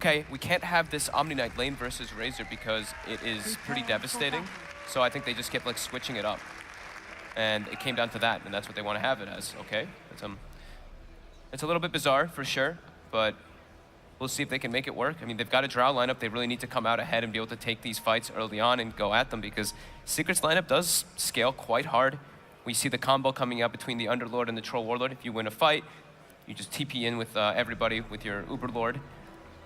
okay, we can't have this Omni Knight lane versus Razor because it is pretty devastating. So I think they just kept like switching it up. And it came down to that, and that's what they want to have it as, okay? It's a little bit bizarre for sure, but we'll see if they can make it work. I mean, they've got a Drow lineup. They really need to come out ahead and be able to take these fights early on and go at them because Secret's lineup does scale quite hard. We see the combo coming out between the Underlord and the Troll Warlord. If you win a fight, you just TP in with everybody with your Uber Lord,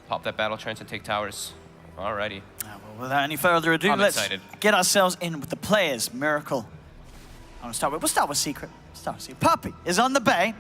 pop that Battle Trance and take towers. Alrighty. Well, without any further ado, let's get ourselves in with the players. Miracle. We'll start with Secret. Puppey is on the Bay.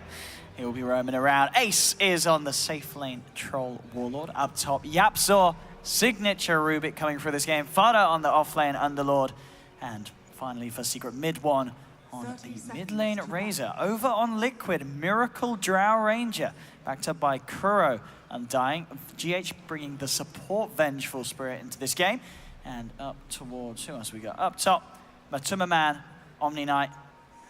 He will be roaming around. Ace is on the safe lane Troll Warlord. Up top, Yapzor, signature Rubik coming through this game. Fada on the off lane Underlord. And finally for Secret, mid one on the mid lane Razor. Over on Liquid, Miracle Drow Ranger. Backed up by Kuro, Undying. GH bringing the support Vengeful Spirit into this game. And up towards, who else we got? Up top, Matuma Man, Omni Knight,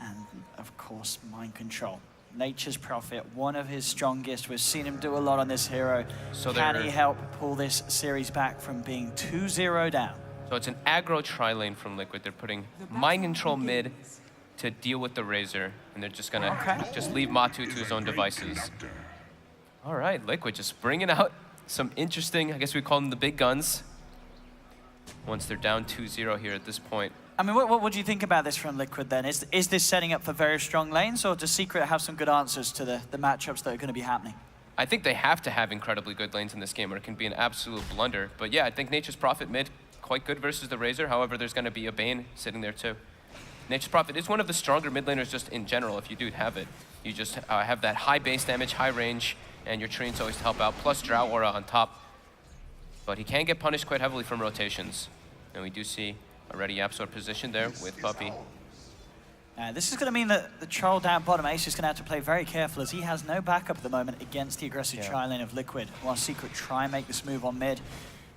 and of course, Mind Control. Nature's Prophet, one of his strongest. We've seen him do a lot on this hero. So can he help pull this series back from being 2-0 down? So it's an aggro tri-lane from Liquid. They're putting Mind Control mid to deal with the Razor, and they're just gonna just leave Matu to his own devices. All right, Liquid just bringing out some interesting, I guess we call them the big guns, once they're down 2-0 here at this point. I mean, what do you think about this from Liquid then? Is this setting up for very strong lanes, or does Secret have some good answers to the matchups that are going to be happening? I think they have to have incredibly good lanes in this game, or it can be an absolute blunder. But yeah, I think Nature's Prophet mid, quite good versus the Razor. However, there's going to be a Bane sitting there too. Nature's Prophet is one of the stronger mid laners just in general. If you do have it, you just have that high base damage, high range, and your Treants always to help out, plus Drow Aura on top. But he can get punished quite heavily from rotations. And we do see already Yapzor positioned there with Puppey. This is going to mean that the Troll down bottom, Ace is going to have to play very careful as he has no backup at the moment against the aggressive tri-lane of Liquid. While Secret try and make this move on mid,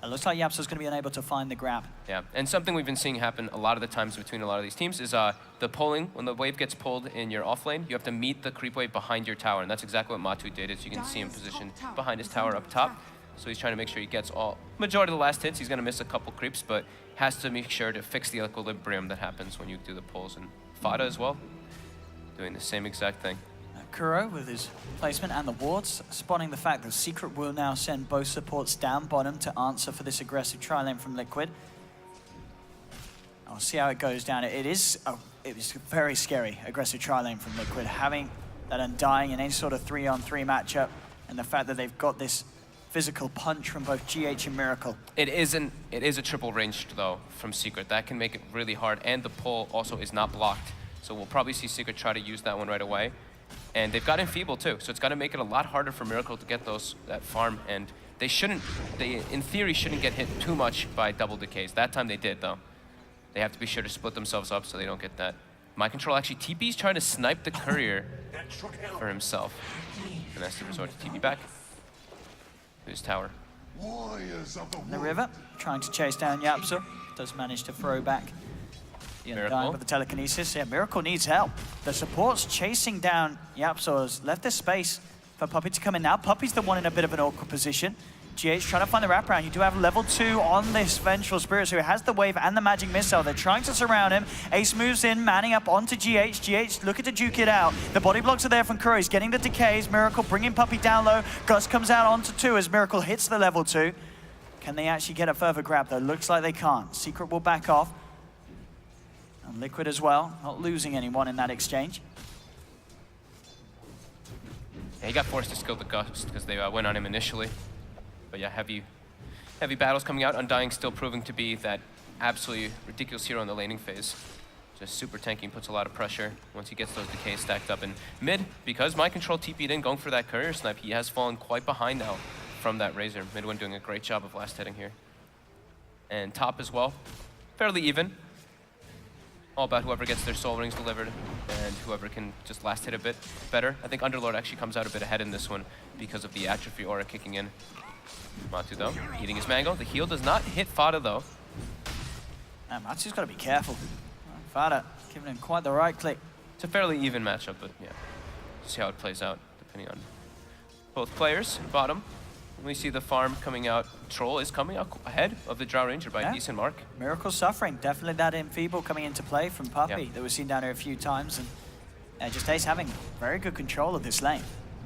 it looks like Yapzor's going to be unable to find the grab. Yeah, and something we've been seeing happen a lot of the times between a lot of these teams is the pulling. When the wave gets pulled in your off lane, you have to meet the creep wave behind your tower, and that's exactly what Matu did. As you can see him positioned behind his tower up top. So he's trying to make sure he gets majority of the last hits. He's going to miss a couple creeps, but has to make sure to fix the equilibrium that happens when you do the pulls. And Fada as well, doing the same exact thing. Kuro with his placement and the wards, spotting the fact that Secret will now send both supports down bottom to answer for this aggressive tri-lane from Liquid. I'll see how it goes down. It was very scary, aggressive tri-lane from Liquid, having that Undying in any sort of 3-on-3 matchup, and the fact that they've got this physical punch from both GH and Miracle. It is a triple ranged though from Secret. That can make it really hard, and the pull also is not blocked. So we'll probably see Secret try to use that one right away. And they've got Enfeeble too, so it's got to make it a lot harder for Miracle to get that farm. And they in theory shouldn't get hit too much by double decays. That time they did though. They have to be sure to split themselves up so they don't get that. Mind Control actually, TP's trying to snipe the courier for himself. And has to resort to TP back to his tower. The river, trying to chase down Yapzor. Does manage to throw back the Undying with the telekinesis. Yeah, Miracle needs help. The support's chasing down Yapzor's left the space for Puppey to come in now. Puppey's the one in a bit of an awkward position. GH trying to find the wraparound. You do have level 2 on this Vengeful Spirit, so he has the wave and the magic missile. They're trying to surround him. Ace moves in, manning up onto GH. GH looking to duke it out. The body blocks are there from Kuro. He's getting the decays. Miracle bringing Puppey down low. Gus comes out onto 2 as Miracle hits the level 2. Can they actually get a further grab though? Looks like they can't. Secret will back off. And Liquid as well, not losing anyone in that exchange. Yeah, he got forced to skill the Gust because they went on him initially. But yeah, heavy battles coming out. Undying still proving to be that absolutely ridiculous hero in the laning phase. Just super tanking, puts a lot of pressure once he gets those decays stacked up. And mid, because Mind Control TP'd in, going for that courier snipe, he has fallen quite behind now from that Razor. Midwin doing a great job of last hitting here. And top as well, fairly even. All about whoever gets their soul rings delivered and whoever can just last hit a bit better. I think Underlord actually comes out a bit ahead in this one because of the atrophy aura kicking in. Matu though, eating his mango. The heal does not hit Fada though. Matu's got to be careful. Fada giving him quite the right click. It's a fairly even matchup, but yeah, see how it plays out depending on both players. Bottom, We see the farm coming out. Troll is coming out ahead of the Drow Ranger by a decent mark. Miracle suffering, definitely that Enfeeble coming into play from Puppey that we've seen down here a few times. And just Ace having very good control of this lane.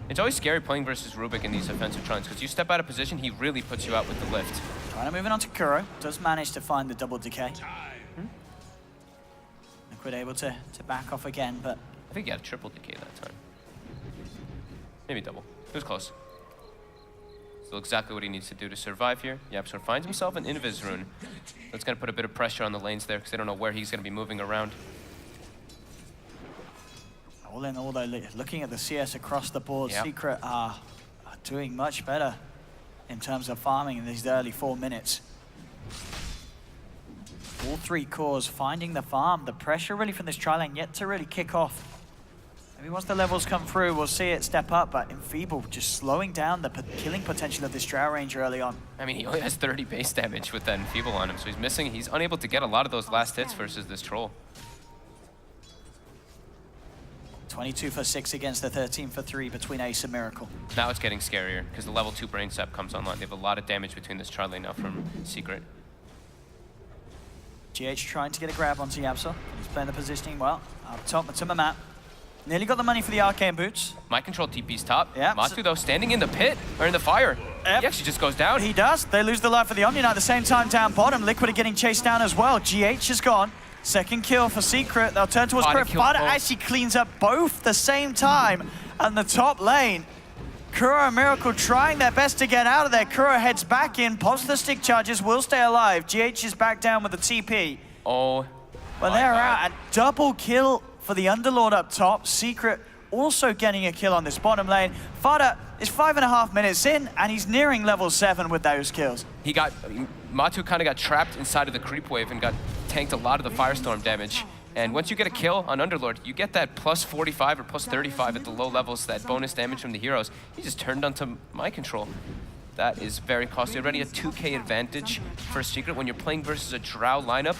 It's always scary playing versus Rubik in these offensive trines, because you step out of position, he really puts you out with the lift. Trying to move it on to Kuro. Does manage to find the double decay. Liquid able to back off again, but... I think he had triple decay that time. Maybe double. It was close. Still exactly what he needs to do to survive here. YapzOr finds himself an Invis rune. That's going to put a bit of pressure on the lanes there, because they don't know where he's going to be moving around. All in all, though, looking at the CS across the board, Yep. Secret are doing much better in terms of farming in these early 4 minutes. All 3 cores finding the farm. The pressure really from this tri-lane yet to really kick off. Maybe once the levels come through, we'll see it step up, but Enfeeble just slowing down the killing potential of this Drow Ranger early on. I mean, he only has 30 base damage with that Enfeeble on him, so he's unable to get a lot of those last hits versus this Troll. 22 for 6 against the 13 for 3 between Ace and Miracle. Now it's getting scarier, because the level 2 Brain Sap comes online. They have a lot of damage between this tri-lane now from Secret. GH trying to get a grab onto YapzOr. He's playing the positioning well. Up top, Matuma map. Nearly got the money for the Arcane Boots. My control TP's top. Yeah. Matu, though, standing in the pit, or in the fire. Yep. He actually just goes down. He does. They lose the life for the Omni Knight at the same time down bottom. Liquid are getting chased down as well. GH is gone. Second kill for Secret. They'll turn towards Kuro. Fada actually cleans up both the same time. And the top lane, Kuro and Miracle trying their best to get out of there. Kuro heads back in, pops the stick charges, will stay alive. GH is back down with the TP. Oh, But they're out. A double kill for the Underlord up top. Secret also getting a kill on this bottom lane. Fada is 5.5 minutes in, and he's nearing level 7 with those kills. Matu kind of got trapped inside of the creep wave and got tanked a lot of the Firestorm damage. And once you get a kill on Underlord, you get that plus 45 or plus 35 at the low levels, that bonus damage from the heroes. He just turned onto my control. That is very costly. Already a 2k advantage for Secret. When you're playing versus a Drow lineup,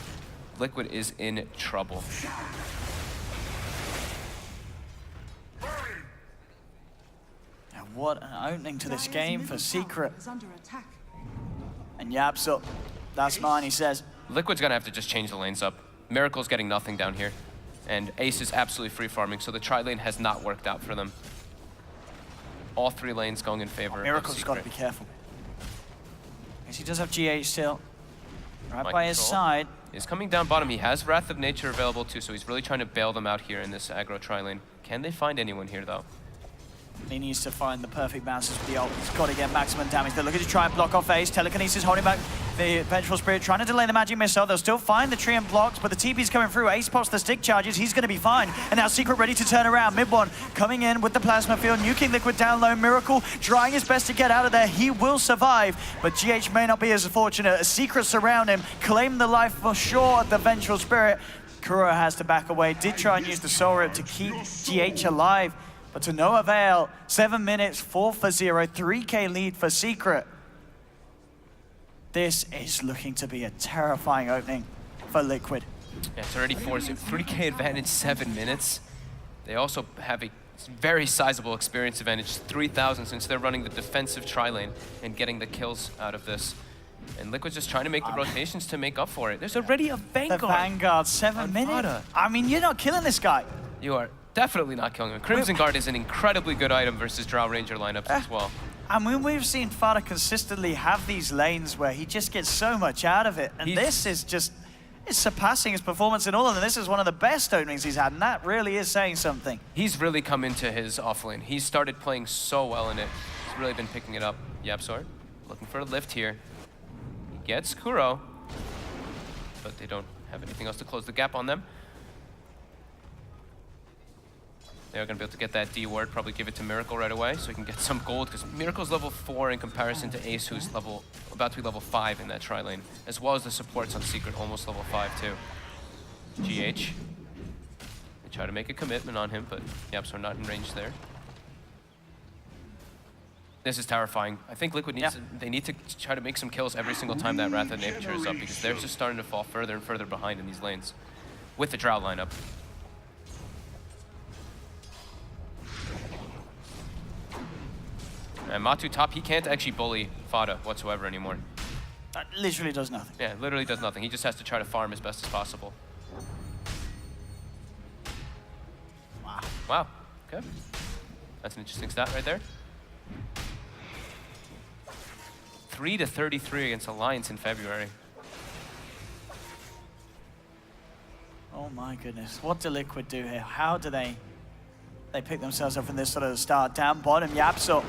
Liquid is in trouble. And what an opening to this game for Secret. And YapzOr, that's mine, he says. Liquid's gonna have to just change the lanes up. Miracle's getting nothing down here. And Ace is absolutely free farming, so the tri-lane has not worked out for them. All 3 lanes going in favor of Miracle's got to be careful. Because he does have GH still. Right by his side. He's coming down bottom. He has Wrath of Nature available too, so he's really trying to bail them out here in this aggro tri-lane. Can they find anyone here though? He needs to find the perfect bounces for the ult. He's got to get maximum damage. They're looking to try and block off Ace. Telekinesis holding back the Vengeful Spirit, trying to delay the magic missile. They'll still find the tree and blocks, but the TP's coming through. Ace pops the stick charges. He's going to be fine. And now Secret ready to turn around. Mid one coming in with the plasma field. Nuking Liquid down low. Miracle trying his best to get out of there. He will survive, but GH may not be as fortunate. Secret surround him, claim the life for sure of the Vengeful Spirit. Kuro has to back away. Did try and use the Soul Rip to keep GH alive, but to no avail. 7 minutes, 4 for 0, 3k lead for Secret. This is looking to be a terrifying opening for Liquid. Yeah, it's already 3k advantage, 7 minutes. They also have a very sizable experience advantage, 3,000, since they're running the defensive tri-lane and getting the kills out of this. And Liquid's just trying to make the rotations to make up for it. There's already a Vanguard. The Vanguard, 7 minutes. Fada. I mean, you're not killing this guy. You are definitely not killing him. Crimson Guard is an incredibly good item versus Drow Ranger lineups as well. I mean, we've seen Fada consistently have these lanes where he just gets so much out of it. And this is just, it's surpassing his performance in all of them. This is one of the best openings he's had, and that really is saying something. He's really come into his offlane. He started playing so well in it. He's really been picking it up. YapzOr looking for a lift here. He gets Kuro, but they don't have anything else to close the gap on them. They're going to be able to get that D ward, probably give it to Miracle right away so he can get some gold, because Miracle's level 4 in comparison to Ace, who's about to be level 5 in that tri-lane, as well as the supports on Secret, almost level 5 too. GH. They try to make a commitment on him, but YapzOr not in range there. This is terrifying. I think Liquid needs they need to try to make some kills every single time that Wrath of Nature is up, because they're just starting to fall further and further behind in these lanes with the Drow lineup. And Matu top, he can't actually bully Fada whatsoever anymore. That literally does nothing. Yeah, literally does nothing. He just has to try to farm as best as possible. Wow. Wow, okay. That's an interesting stat right there. 3-33 against Alliance in February. Oh my goodness. What do Liquid do here? How do they pick themselves up from this sort of start? Down bottom, Yapso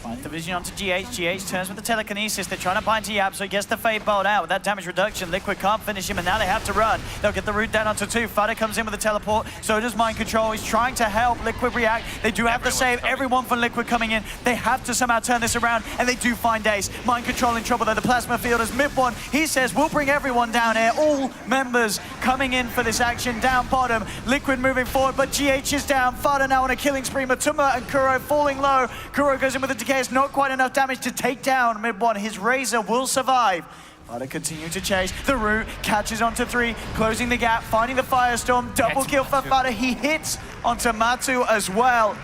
finds the vision onto GH. GH turns with the telekinesis. They're trying to bind to Yapso. He gets the Fade Bolt out with that damage reduction. Liquid can't finish him, and now they have to run. They'll get the root down onto 2. Fada comes in with the teleport. So does Mind Control. He's trying to help Liquid react. They do have to save everyone from Liquid coming in. They have to somehow turn this around, and they do find Ace. Mind Control in trouble though. The Plasma Field is mid one. He says, we'll bring everyone down here. All members coming in for this action down bottom. Liquid moving forward, but GH is down. Fada now on a killing spree. Matuma and Kuro falling low. Kuro goes in with the decay. It's not quite enough damage to take down mid one. His Razor will survive. Fada continue to chase. The root catches onto 3, closing the gap, finding the Firestorm. Double kill for Fada. He hits onto Matu as well.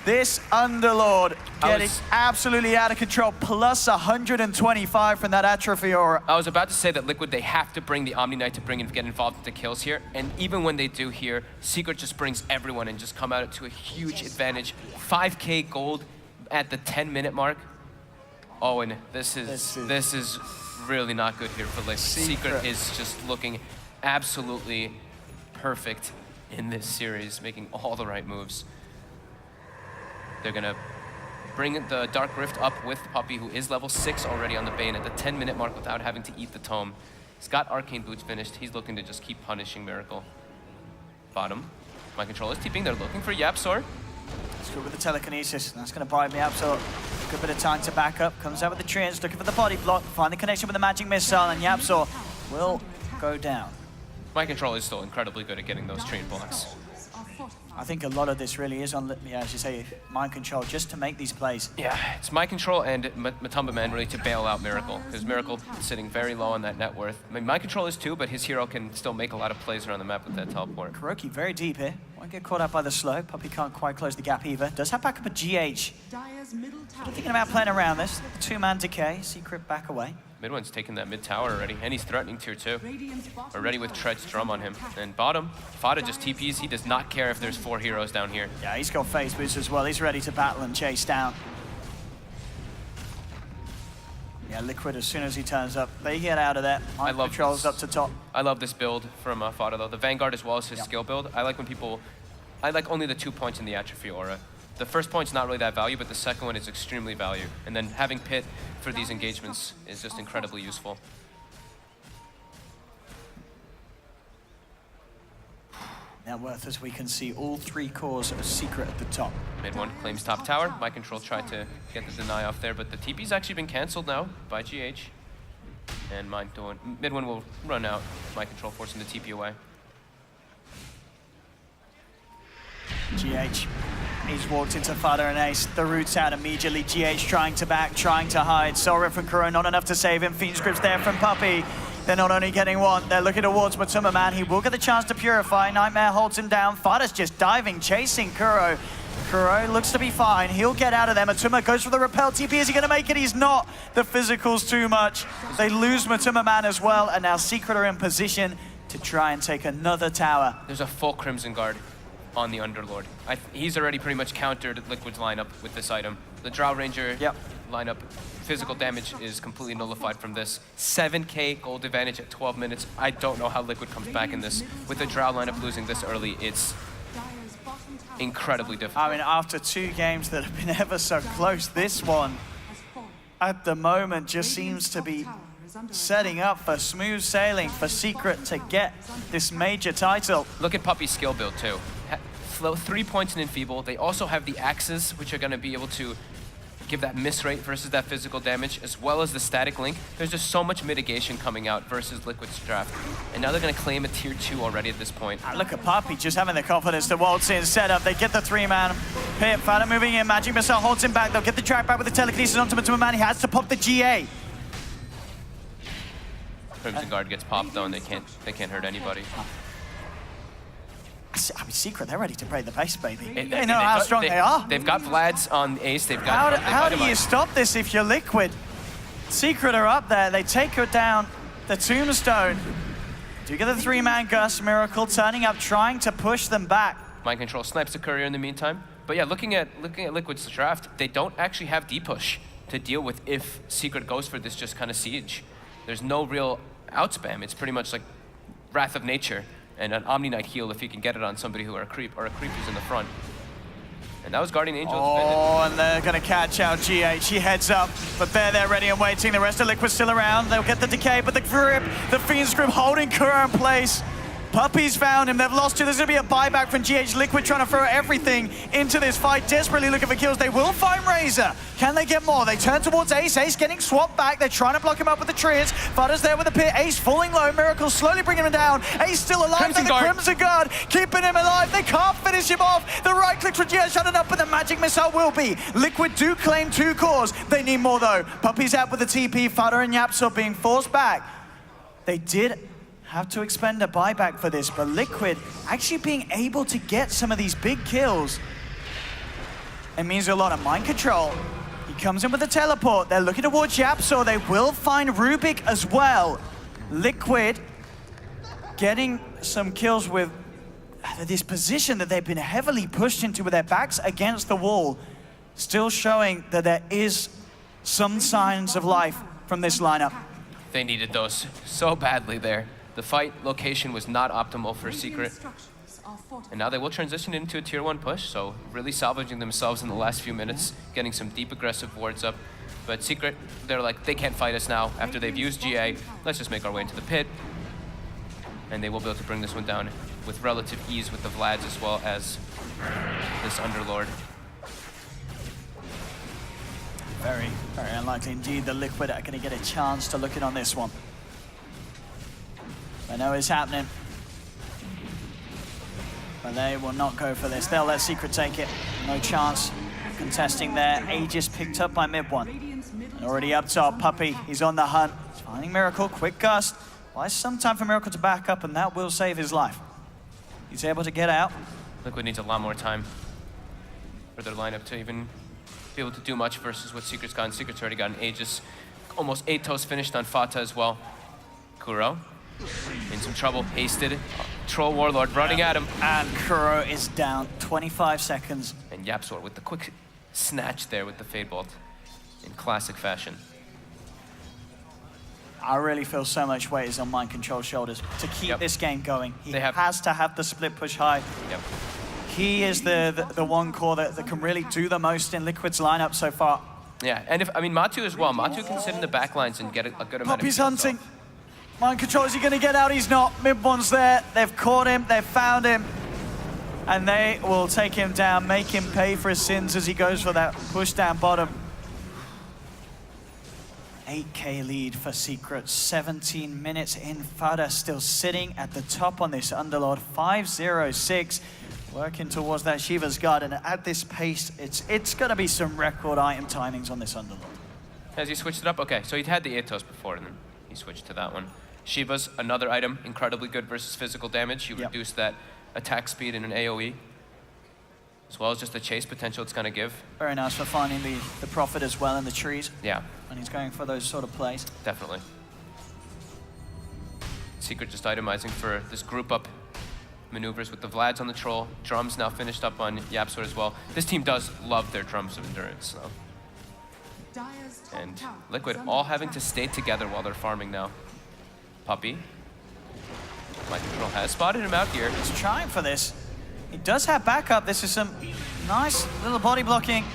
This Underlord getting absolutely out of control, plus 125 from that Atrophy Aura. I was about to say that Liquid, they have to bring the Omni Knight to get involved with the kills here. And even when they do here, Secret just brings everyone and just come out to a huge advantage. 5K gold at the 10-minute mark. Oh, and this is really not good here for Liquid. Secret is just looking absolutely perfect in this series, making all the right moves. They're gonna bring the Dark Rift up with Puppey, who is level 6 already on the Bane at the 10-minute mark without having to eat the Tome. He's got Arcane Boots finished. He's looking to just keep punishing Miracle. Bottom, my control is TPing. They're looking for Yapsor. Let's go with the telekinesis. That's gonna buy me Yapsor. Good bit of time to back up. Comes out with the treants, looking for the body block. Find the connection with the magic missile, and Yapsor will go down. My control is still incredibly good at getting those treant blocks. I think a lot of this really is on, as you say, Mind Control, just to make these plays. Yeah, it's Mind Control and Matumba Man really to bail out Miracle, because Miracle is sitting very low on that net worth. I mean, Mind Control is too, but his hero can still make a lot of plays around the map with that teleport. Kuroki very deep here. Won't get caught out by the slow. Puppey can't quite close the gap either. Does have backup at GH. Thinking about playing around this. 2-man decay. Secret back away. Mid one's taking that mid tower already, and he's threatening tier 2. Already with Tread's drum on him. And bottom, Fada just TPs. He does not care if there's 4 heroes down here. Yeah, he's got phase boost as well. He's ready to battle and chase down. Yeah, Liquid, as soon as he turns up, they get out of there. Mind Control's up to top. I love this build from Fada though. The Vanguard as well as his skill build. I like when people, I like only the 2 points in the Atrophy Aura. The first point's not really that value, but the second one is extremely value. And then having Pit for these engagements is just incredibly useful. Net worth, as we can see, all 3 cores of Secret at the top. Mid one claims top tower. My control tried to get the deny off there, but the TP's actually been canceled now by GH. And mid one will run out. My control forcing the TP away. GH. He's walked into Fada and Ace. The root's out immediately. GH trying to back, trying to hide. Soul from Kuro, not enough to save him. Fiend's Grip's there from Puppey. They're not only getting one, they're looking towards Matuma Man. He will get the chance to purify. Nightmare holds him down. Fada's just diving, chasing Kuro. Kuro looks to be fine. He'll get out of there. Matuma goes for the repel TP. Is he going to make it? He's not. The physical's too much. They lose Matuma Man as well, and now Secret are in position to try and take another tower. There's a full Crimson Guard on the Underlord. He's already pretty much countered Liquid's lineup with this item. The Drow Ranger lineup, physical damage is completely nullified from this. 7K gold advantage at 12 minutes. I don't know how Liquid comes back in this. With the Drow lineup losing this early, it's incredibly difficult. I mean, after 2 games that have been ever so close, this one, at the moment, just seems to be setting up for smooth sailing for Secret to get this major title. Look at Puppey's skill build too. 3 points in Enfeeble. They also have the axes, which are going to be able to give that miss rate versus that physical damage, as well as the static link. There's just so much mitigation coming out versus Liquid's draft. And now they're going to claim a tier 2 already at this point. Look at Puppey just having the confidence to waltz in, set up. They get the 3-man pit. Fada moving in. Magic Missile holds him back. They'll get the track back with the telekinesis onto Matuma Man. He has to pop the GA. Crimson Guard gets popped though, and they can't hurt anybody. I mean, Secret, they're ready to break the base, baby. They They know how strong they are. They've got Vlad's on Ace. They've got. How do you stop this if you're Liquid? Secret are up there. They take her down. The Tombstone. Do you get the three-man Gus? Miracle turning up, trying to push them back. Mind Control snipes the courier in the meantime. But yeah, looking at Liquid's draft, they don't actually have D-push to deal with if Secret goes for this just kind of siege. There's no real outspam. It's pretty much like Wrath of Nature and an Omni Knight heal if you can get it on somebody who are a creep who's in the front. And that was Guardian Angel. Oh, and they're going to catch out GH. He heads up, but they're there ready and waiting. The rest of Liquid still around. They'll get the decay, but the grip, the Fiend's grip holding Kuro in place. Puppy's found him. They've lost two. There's going to be a buyback from GH. Liquid trying to throw everything into this fight, desperately looking for kills. They will find Razor. Can they get more? They turn towards Ace. Ace getting swapped back. They're trying to block him up with the trees. Fudder's there with the pit. Ace falling low. Miracle slowly bringing him down. Ace still alive. The Crimson Guard keeping him alive. They can't finish him off. The right click from GH shut it up, but the magic missile will be. Liquid do claim 2 cores. They need more though. Puppy's out with the TP. Fudder and Yapso being forced back. They did have to expend a buyback for this, but Liquid actually being able to get some of these big kills. It means a lot of mind control. He comes in with a teleport. They're looking towards Yapso. They will find Rubik as well. Liquid getting some kills with this position that they've been heavily pushed into with their backs against the wall. Still showing that there is some signs of life from this lineup. They needed those so badly there. The fight location was not optimal for Secret. And now they will transition into a tier 1 push, so really salvaging themselves in the last few minutes, getting some deep aggressive wards up. But Secret, they're like, they can't fight us now after they've used GA. Let's just make our way into the pit. And they will be able to bring this one down with relative ease with the Vlads as well as this Underlord. Very, very unlikely indeed the Liquid are going to get a chance to look in on this one. I know it's happening, but they will not go for this. They'll let Secret take it. No chance contesting there. Aegis picked up by mid one. And already up top, Puppy, he's on the hunt. He's finding Miracle, quick gust. Buys some time for Miracle to back up, and that will save his life. He's able to get out. Liquid needs a lot more time for their lineup to even be able to do much versus what Secret's gotten. Secret's already got an Aegis. Almost 8 toes finished on Fata as well. Kuro in some trouble, hasted. Troll Warlord running at him. And Kuro is down, 25 seconds. And Yapsor with the quick snatch there with the Fade Bolt in classic fashion. I really feel so much weight is on Mind Control's shoulders to keep this game going. He has to have the split push high. Yep. He is the one core that can really do the most in Liquid's lineup so far. Yeah, and Matu as well. Matu can sit in the back lines and get a good amount Puppy's of hunting. Mind Control, is he going to get out? He's not. Mid-one's there. They've caught him. They've found him. And they will take him down, make him pay for his sins as he goes for that push down bottom. 8K lead for Secret. 17 minutes in. Fada still sitting at the top on this Underlord. 5-0-6. Working towards that Shiva's Guard. And at this pace, it's going to be some record item timings on this Underlord. Has he switched it up? Okay, so he'd had the Atos before and then he switched to that one. Shiva's another item, incredibly good versus physical damage. You reduce that attack speed in an AoE, as well as just the chase potential it's going to give. Very nice for finding the Prophet as well in the trees. Yeah. And he's going for those sort of plays. Definitely. Secret just itemizing for this group up maneuvers with the Vlads on the Troll. Drums now finished up on Yapsor as well. This team does love their Drums of Endurance, so. And Liquid all having to stay together while they're farming now. Puppy. Mind Control has spotted him out here. He's trying for this. He does have backup. This is some nice little body blocking.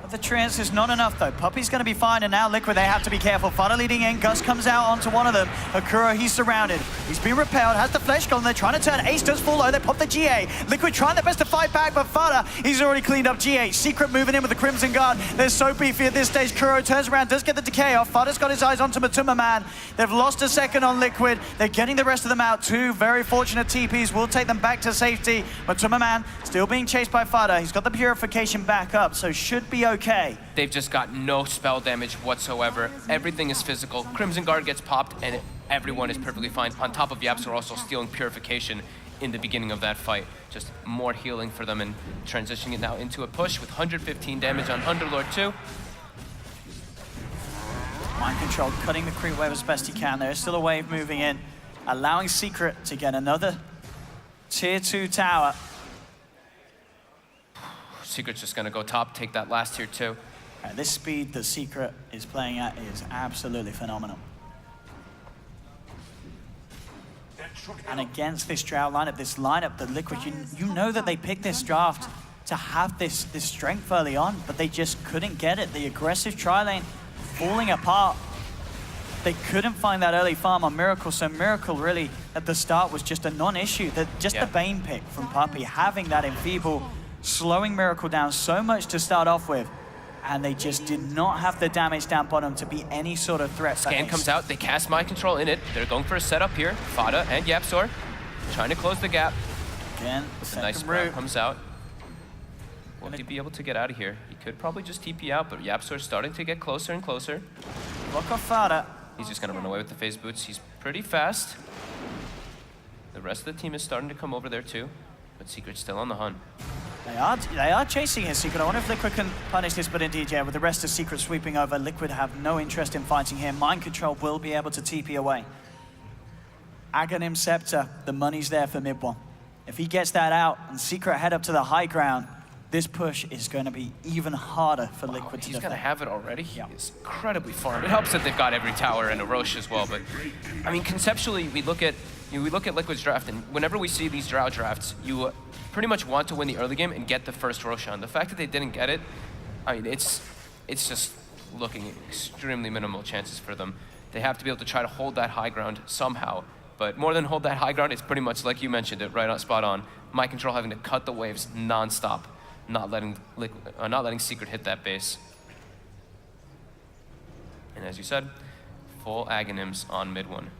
But the trance is not enough though. Puppy's going to be fine, and now Liquid, they have to be careful. Fada leading in. Gus comes out onto one of them. Akura, he's surrounded. He's been repelled, has the flesh golem. They're trying to turn. Ace does fall low. They pop the GA. Liquid trying their best to fight back, but Fada, he's already cleaned up GH. Secret moving in with the Crimson Guard. They're so beefy at this stage. Kuro turns around, does get the decay off. Fada's got his eyes onto Matuma Man. They've lost a second on Liquid. They're getting the rest of them out. 2 very fortunate TPs will take them back to safety. Matuma Man still being chased by Fada. He's got the purification back up, so should be okay. They've just got no spell damage whatsoever. Everything is physical. Crimson Guard gets popped and everyone is perfectly fine. On top of Yapsor also stealing purification in the beginning of that fight. Just more healing for them and transitioning it now into a push with 115 damage on Underlord too. Mind control, cutting the creep wave as best he can. There is still a wave moving in, allowing Secret to get another tier 2 tower. Secret's just gonna go top, take that last tier 2. At this speed that Secret is playing at is absolutely phenomenal. And against this Drow lineup, the Liquid, you know that they picked this draft to have this strength early on, but they just couldn't get it. The aggressive tri-lane falling apart. They couldn't find that early farm on Miracle, so Miracle really at the start was just a non-issue. The Bane pick from Puppey, having that enfeeble, slowing Miracle down so much to start off with, and they just did not have the damage down bottom to be any sort of threat. Scan comes out, they cast Mind Control in it. They're going for a setup here. Fada and Yapzor trying to close the gap. Again, a nice sprout comes out. Will he be able to get out of here? He could probably just TP out, but Yapzor's starting to get closer and closer. Look off Fada. He's just gonna run away with the phase boots. He's pretty fast. The rest of the team is starting to come over there too, but Secret's still on the hunt. They are chasing his Secret. I wonder if Liquid can punish this, but indeed, yeah, with the rest of Secret sweeping over, Liquid have no interest in fighting him. Mind Control will be able to TP away. Aghanim Scepter, the money's there for mid one. If he gets that out and Secret head up to the high ground, this push is going to be even harder for Liquid to defend. He's going to have it already. He is incredibly farmed. It helps that they've got every tower and a Roche as well, but I mean, conceptually, we look at Liquid's draft, and whenever we see these Drow drafts, you pretty much want to win the early game and get the first Roshan. The fact that they didn't get it, I mean, it's just looking extremely minimal chances for them. They have to be able to try to hold that high ground somehow, but more than hold that high ground, it's pretty much like you mentioned it, right on spot on. Mind Control having to cut the waves non-stop, not letting Secret hit that base. And as you said, full Aghanims on mid one.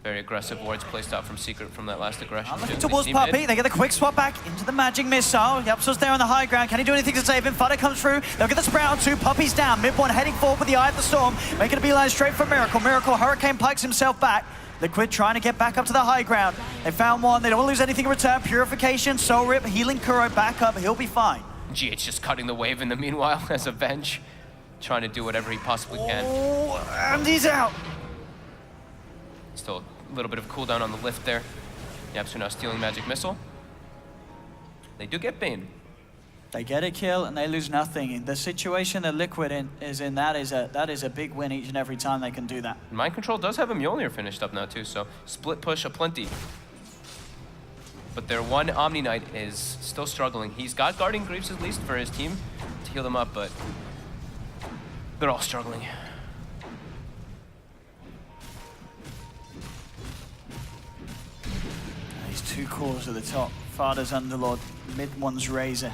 Very aggressive wards placed out from Secret from that last aggression. Looking towards Puppey, they get the quick swap back into the magic missile. Yapzor's there on the high ground. Can he do anything to save him? Fada comes through. They'll get the sprout on 2. Puppey's down. Mid one heading forward with the Eye of the Storm. Making a beeline straight for Miracle. Miracle Hurricane pikes himself back. Liquid trying to get back up to the high ground. They found one. They don't want to lose anything in return. Purification, Soul Rip, healing Kuro back up. He'll be fine. GH just cutting the wave in the meanwhile as a bench. Trying to do whatever he possibly can. Oh, and he's out. Still a little bit of cooldown on the lift there. Yapzor now stealing Magic Missile. They do get Bane. They get a kill and they lose nothing. The situation that Liquid is in, that is a big win each and every time they can do that. Mind Control does have a Mjolnir finished up now too, so split push aplenty. But their one Omni Knight is still struggling. He's got Guardian Greaves at least for his team to heal them up, but they're all struggling. These 2 cores at the top. Fada's Underlord, mid one's Razor.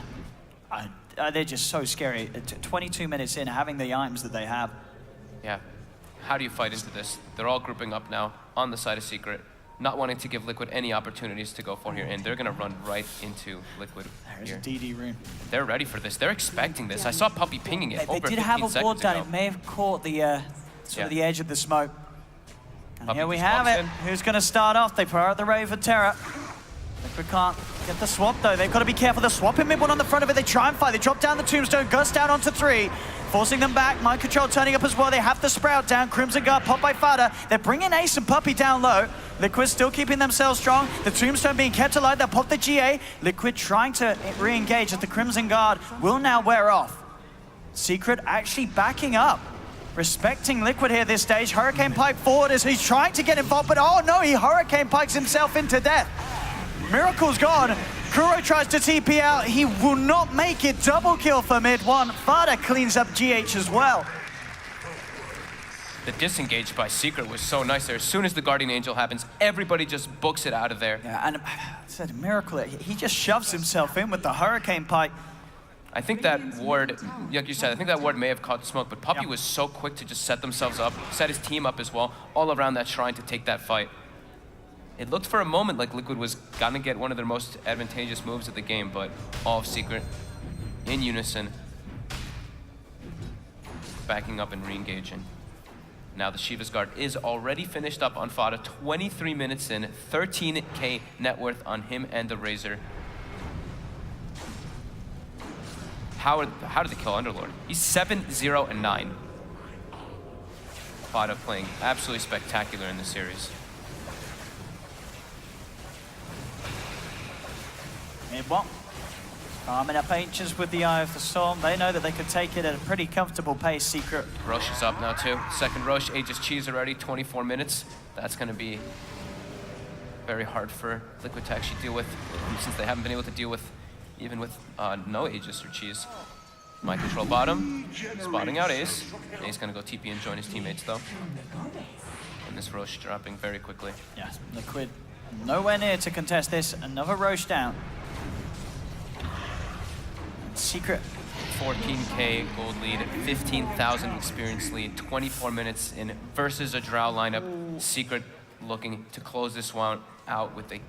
They're just so scary. 22 minutes in, having the Yimes that they have. Yeah. How do you fight into this? They're all grouping up now on the side of Secret, not wanting to give Liquid any opportunities to go for here, and they're going to run right into Liquid. There's here. a DD rune. They're ready for this. They're expecting this. I saw Puppey pinging it over 15 seconds ago. They did have a ward down. It may have caught the sort of the edge of the smoke. And Puppey here we have it. Who's going to start off? They prioritize the Ray for Terra. Liquid can't get the swap though. They've got to be careful. The swap in mid one on the front of it. They try and fight. They drop down the tombstone. Gust down onto 3. Forcing them back. Mind Control turning up as well. They have the sprout down. Crimson Guard popped by Fada. They're bringing Ace and Puppey down low. Liquid still keeping themselves strong. The tombstone being kept alive. They'll pop the GA. Liquid trying to re-engage as the Crimson Guard will now wear off. Secret actually backing up. Respecting Liquid here this stage. Hurricane Pike forward as he's trying to get involved, but oh no, he Hurricane Pikes himself into death. Miracle's gone. Kuro tries to TP out. He will not make it. Double kill for mid one. Fada cleans up GH as well. The disengage by Secret was so nice there. As soon as the Guardian Angel happens, everybody just books it out of there. Yeah, and I said Miracle, he just shoves himself in with the Hurricane Pike. I think that ward, like you said, I think that ward may have caught the smoke, but Puppey was so quick to just set themselves up, set his team up as well, all around that shrine to take that fight. It looked for a moment like Liquid was gonna get one of their most advantageous moves of the game, but all of Secret in unison, backing up and re-engaging. Now the Shiva's Guard is already finished up on Fada, 23 minutes in, 13k net worth on him and the Razor. How did they kill Underlord? He's 7-0-9. Fada playing absolutely spectacular in this series. Mid-one. Arming up Ancients with the Eye of the Storm. They know that they could take it at a pretty comfortable pace, Secret. Roche is up now too. Second Roche, Aegis Cheese already, 24 minutes. That's gonna be very hard for Liquid to actually deal with, since they haven't been able to deal with, even with no Aegis or Cheese. Mind control bottom, spotting out Ace. Ace gonna go TP and join his teammates though. And this Roche dropping very quickly. Yeah, Liquid nowhere near to contest this. Another Roche down. Secret. 14k gold lead, 15,000 experience lead, 24 minutes in versus a Drow lineup. Secret looking to close this one out with a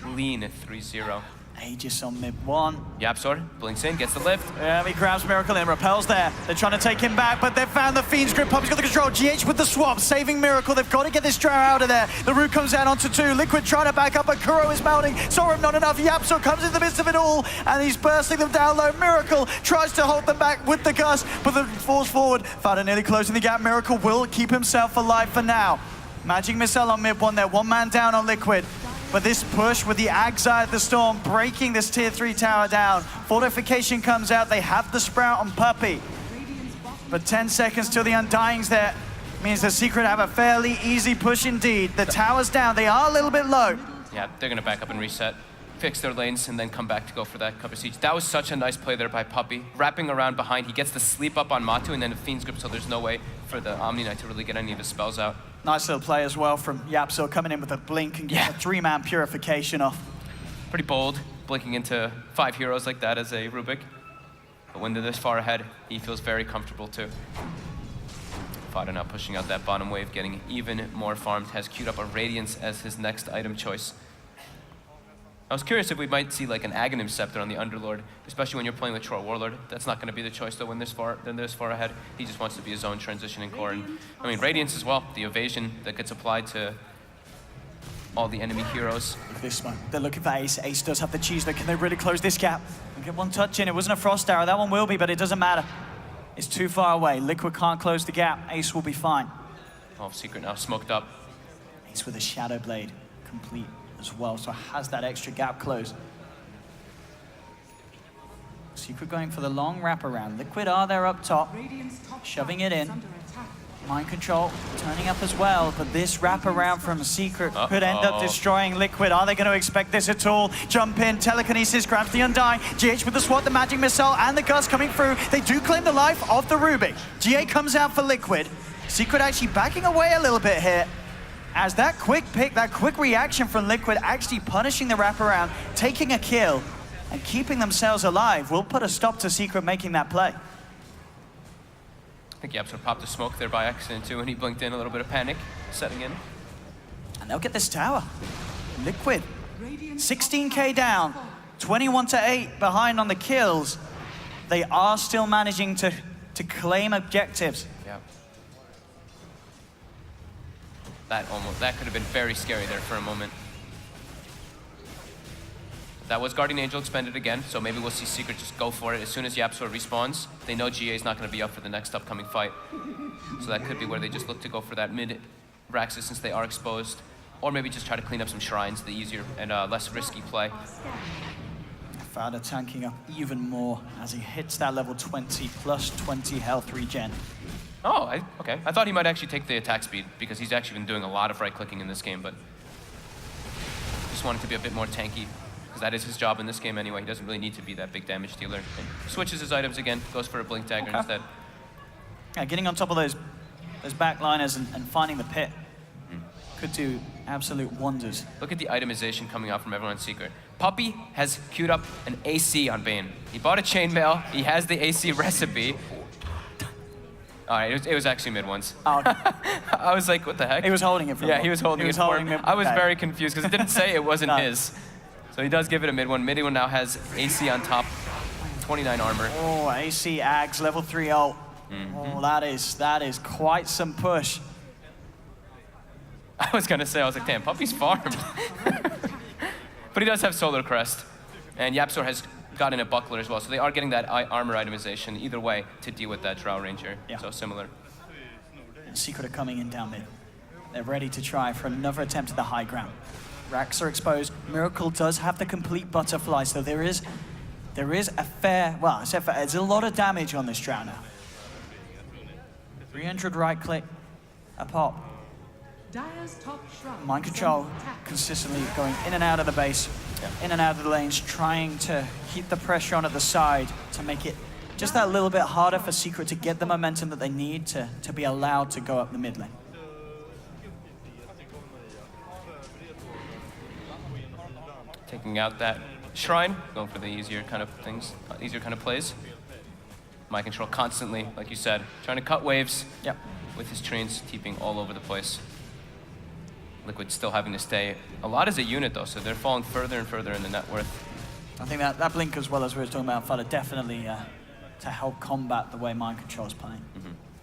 clean 3-0. Aegis on mid-one. Yapsor blinks in, gets the lift. Yeah, he grabs Miracle and repels there. They're trying to take him back, but they've found the Fiend's grip. Puppy's got the control. GH with the swap, saving Miracle. They've got to get this Drow out of there. The root comes down onto 2. Liquid trying to back up, but Kuro is mounting. Sorum not enough. Yapsor comes in the midst of it all, and he's bursting them down low. Miracle tries to hold them back with the gust, but the falls forward. Fada nearly closing the gap. Miracle will keep himself alive for now. Magic Missile on mid-one there. One man down on Liquid. But this push with the Ag's Eye of the Storm breaking this tier 3 tower down. Fortification comes out. They have the Sprout on Puppy. But 10 seconds till the Undying's there means the Secret have a fairly easy push indeed. The tower's down. They are a little bit low. Yeah, they're going to back up and reset, fix their lanes, and then come back to go for that cover siege. That was such a nice play there by Puppy. Wrapping around behind, he gets the sleep up on Matu, and then the Fiend's Grip, so there's no way for the Omni Knight to really get any of his spells out. Nice little play as well from Yapsor coming in with a blink and getting a 3-man purification off. Pretty bold, blinking into 5 heroes like that as a Rubik. But when they're this far ahead, he feels very comfortable too. Fada now pushing out that bottom wave, getting even more farmed, has queued up a Radiance as his next item choice. I was curious if we might see like an Aghanim Scepter on the Underlord, especially when you're playing with Troll Warlord. That's not going to be the choice though when this far ahead. He just wants to be his own transitioning core. And I mean, Radiance as well, the evasion that gets applied to all the enemy heroes. This one, they're looking for Ace. Ace does have the cheese though. Can they really close this gap? And get one touch in. It wasn't a Frost Arrow. That one will be, but it doesn't matter. It's too far away. Liquid can't close the gap. Ace will be fine. Oh, Secret now smoked up. Ace with a Shadow Blade, complete as well, so has that extra gap closed. Secret going for the long wraparound. Liquid are there up top, shoving it in. Mind control turning up as well, but this wraparound from Secret could end up destroying Liquid. Are they going to expect this at all? Jump in, telekinesis, grabs the Undying. GH with the swat, the Magic Missile, and the Gust coming through. They do claim the life of the Rubik. GA comes out for Liquid. Secret actually backing away a little bit here, as that quick pick, that quick reaction from Liquid actually punishing the wraparound, taking a kill, and keeping themselves alive will put a stop to Secret making that play. I think Yapsor popped a smoke there by accident too, and he blinked in, a little bit of panic setting in. And they'll get this tower. Liquid, 16k down, 21-8 behind on the kills. They are still managing to claim objectives. Yeah. That could have been very scary there for a moment. That was Guardian Angel expended again, so maybe we'll see Secret just go for it as soon as Yapsor respawns. They know GA is not going to be up for the next upcoming fight. So that could be where they just look to go for that mid-Raxus since they are exposed. Or maybe just try to clean up some shrines, the easier and less risky play. Fada tanking up even more as he hits that level 20 plus 20 health regen. Oh, okay. I thought he might actually take the attack speed because he's actually been doing a lot of right-clicking in this game, but just wanted to be a bit more tanky because that is his job in this game anyway. He doesn't really need to be that big damage dealer. And switches his items again, goes for a Blink Dagger instead. Yeah, getting on top of those backliners and finding the pit could do absolute wonders. Look at the itemization coming out from everyone in Secret. Puppy has queued up an AC on Bane. He bought a chainmail. He has the AC recipe. All right, it was actually mid once. Oh, okay. I was like, what the heck? He was holding it for he was holding it for him. I was very confused because it didn't say it wasn't his. So he does give it a mid one. Mid one now has AC on top, 29 armor. Oh, AC Ags, level 3 ult. Oh, that is quite some push. I was gonna say, I was like, damn, Puppy's farmed. But he does have Solar Crest. And YapzOr has gotten a buckler as well, so they are getting that armor itemization either way to deal with that Drow Ranger. Yeah. So similar. And Secret are coming in down mid. They're ready to try for another attempt at the high ground. Racks are exposed. Miracle does have the complete butterfly, so there is a fair, well, I said there's a lot of damage on this Drow now. 300 right click, a pop. Mind control consistently going in and out of the base, in and out of the lanes, trying to keep the pressure on at the side to make it just that little bit harder for Secret to get the momentum that they need to be allowed to go up the mid lane. Taking out that Shrine, going for the easier kind of things, easier kind of plays. Mind control constantly, like you said, trying to cut waves with his trains keeping all over the place. Liquid still having to stay a lot as a unit though, so they're falling further and further in the net worth. I think that blink as well as we were talking about, Fada, definitely to help combat the way Mind Control is playing.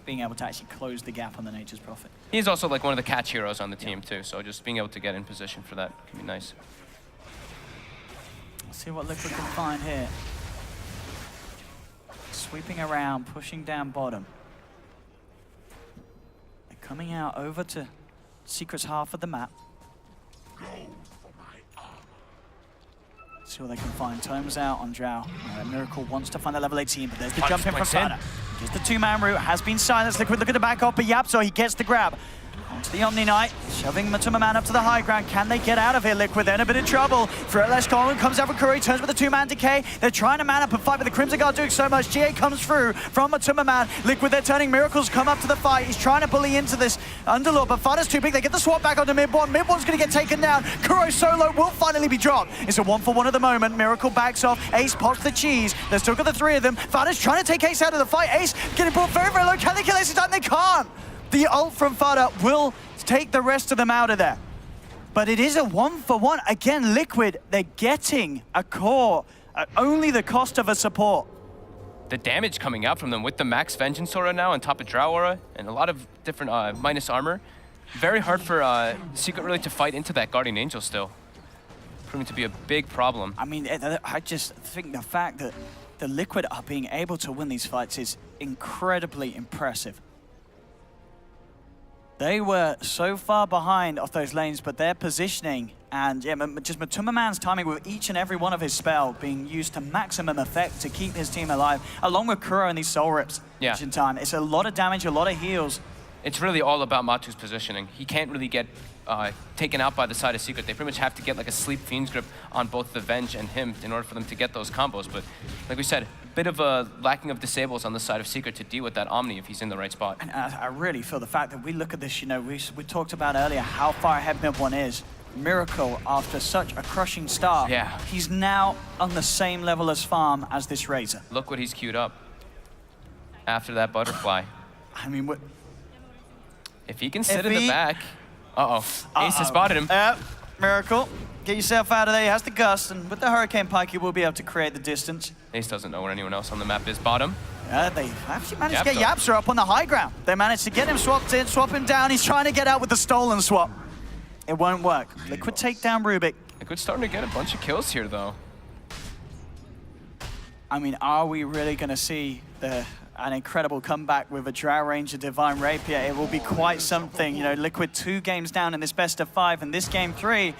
Being able to actually close the gap on the Nature's Prophet. He's also like one of the catch heroes on the team too, so just being able to get in position for that can be nice. Let's see what Liquid can find here. Sweeping around, pushing down bottom. They're coming out over to Secret's half of the map. See what they can find. Tome's out on Drow. Miracle wants to find the level 18, but there's the jump in from Fada. Just the two-man route has been silenced. Liquid looking to back off, but YapzOr, he gets the grab. Onto the Omni Knight, shoving Matuma up to the high ground. Can they get out of here, Liquid? They're in a bit of trouble. Threatless Colin comes out for Curry, turns with a two-man decay. They're trying to man up and fight, but the Crimson Guard doing so much. GA comes through from Matuma. Liquid, they're turning. Miracles come up to the fight. He's trying to bully into this Underlord, but Fada's too big. They get the swap back onto Mid-1. Mid-1's going to get taken down. Kuro solo will finally be dropped. It's a 1-for-1 at the moment. Miracle backs off. Ace pops the cheese. They've still got the three of them. Fada's trying to take Ace out of the fight. Ace getting brought very, very low. Can they kill Ace this time? They can't. The ult from Fada will take the rest of them out of there. But it is a 1-for-1. Again, Liquid, they're getting a core at only the cost of a support. The damage coming out from them with the max Vengeance Aura now on top of Drow Aura and a lot of different minus armor. Very hard for Secret really to fight into that Guardian Angel still. Proving to be a big problem. I mean, I just think the fact that the Liquid are being able to win these fights is incredibly impressive. They were so far behind off those lanes, but their positioning and just Matuma Man's timing with each and every one of his spell being used to maximum effect to keep his team alive, along with Kuro and these soul rips each in time. It's a lot of damage, a lot of heals. It's really all about Matu's positioning. He can't really get taken out by the side of Secret. They pretty much have to get like a Sleep Fiend's grip on both the Venge and him in order for them to get those combos. But like we said, a bit of a lacking of disables on the side of Secret to deal with that Omni if he's in the right spot. And I really feel the fact that we look at this, you know, we talked about earlier how far ahead Mid-1 is. Miracle, after such a crushing start, he's now on the same level as Farm as this Razor. Look what he's queued up after that butterfly. I mean, if he can sit in the back. Ace has spotted him. Miracle, get yourself out of there. He has the gust, and with the Hurricane Pike, he will be able to create the distance. Ace doesn't know where anyone else on the map is. Bottom. They actually managed to get YapzOr up on the high ground. They managed to get him swapped in, swap him down. He's trying to get out with the stolen swap. It won't work. Liquid take down Rubik. Liquid's starting to get a bunch of kills here, though. I mean, are we really going to see an incredible comeback with a Drow Ranger Divine Rapier? It will be quite something. You know, Liquid 2 games down in this best of 5, and this game 3,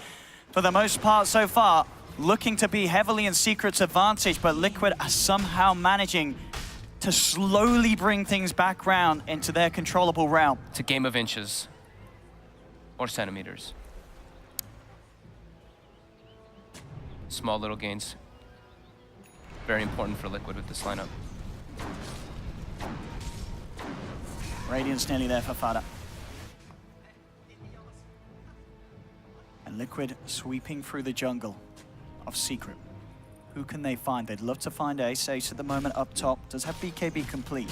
for the most part so far, looking to be heavily in Secret's advantage, but Liquid are somehow managing to slowly bring things back round into their controllable realm. It's a game of inches or centimeters. Small little gains. Very important for Liquid with this lineup. Radiant's nearly there for Fada. And Liquid sweeping through the jungle of Secret. Who can they find? They'd love to find Ace. Ace at the moment up top. Does have BKB complete.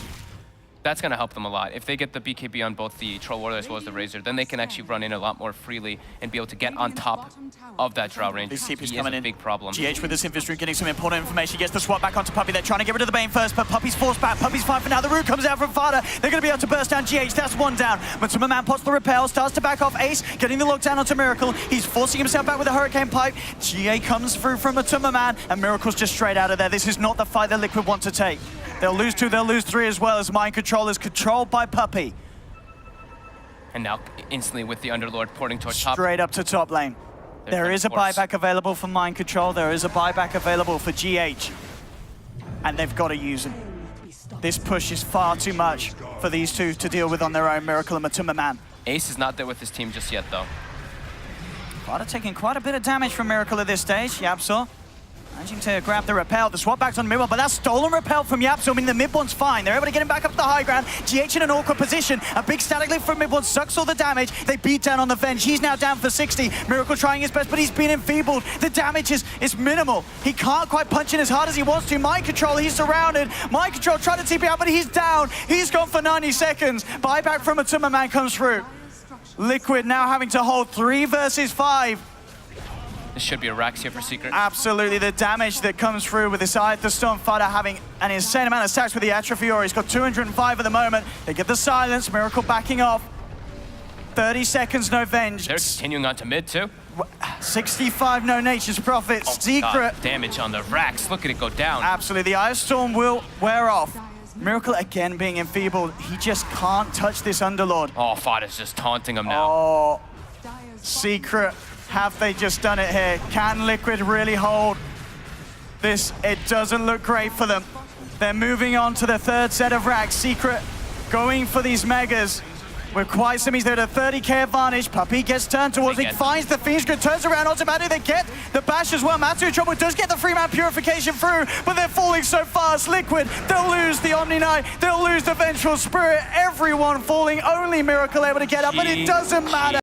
That's going to help them a lot. If they get the BKB on both the Troll Warrior as well as the Razor, then they can actually run in a lot more freely and be able to get on top of that Drow range. These TP's He coming is a in. big problem. GH with this infantry getting some important information. He gets the swap back onto Puppey. They're trying to get rid of the Bane first, but Puppey's forced back. Puppey's fine for now. The root comes out from Fada. They're going to be able to burst down GH. That's one down. Matuma Man pots the repel, starts to back off. Ace getting the lockdown onto Miracle. He's forcing himself back with a Hurricane Pipe. GA comes through from Matuma Man, and Miracle's just straight out of there. This is not the fight that Liquid want to take. They'll lose 2, they'll lose 3 as well, as Mind Control is controlled by Puppey. And now instantly with the Underlord porting towards top. Straight up to top lane. There is a buyback available for Mind Control. There is a buyback available for GH. And they've got to use him. This push is far too much for these two to deal with on their own, Miracle and Matuma Man. Ace is not there with his team just yet, though. Vada taking quite a bit of damage from Miracle at this stage. Yapzor managing to grab the repel. The swap back's on mid one, but that's stolen repel from Yapzor. I mean, the mid one's fine. They're able to get him back up to the high ground. GH in an awkward position. A big static lift from mid one sucks all the damage. They beat down on the Venge. He's now down for 60. Miracle trying his best, but he's been enfeebled. The damage is minimal. He can't quite punch in as hard as he wants to. Mind Control, he's surrounded. Mind Control trying to TP out, but he's down. He's gone for 90 seconds. Buyback from Matuma Man comes through. Liquid now having to hold 3 versus 5. This should be a Rax here for Secret. Absolutely, the damage that comes through with this Eye of the Storm Fighter having an insane amount of stacks with the Atrophy Aura. He's got 205 at the moment. They get the silence, Miracle backing off. 30 seconds, no Venge. They're continuing on to mid too. 65, no Nature's Prophet. Oh, Secret. God, damage on the Rax. Look at it go down. Absolutely, the Eye of Storm will wear off. Miracle again being enfeebled. He just can't touch this Underlord. Oh, Fada's just taunting him now. Oh, Secret. Have they just done it here? Can Liquid really hold this? It doesn't look great for them. They're moving on to the 3rd set of racks. Secret going for these megas. With quite some, they're at a 30k advantage. Puppey gets turned towards it, finds the Fiend's Grid, turns around onto Matu. They get the bash as well. Matu in trouble, does get the 3-man purification through, but they're falling so fast. Liquid, they'll lose the Omni Knight, they'll lose the Vengeful Spirit. Everyone falling, only Miracle able to get up, but it doesn't matter.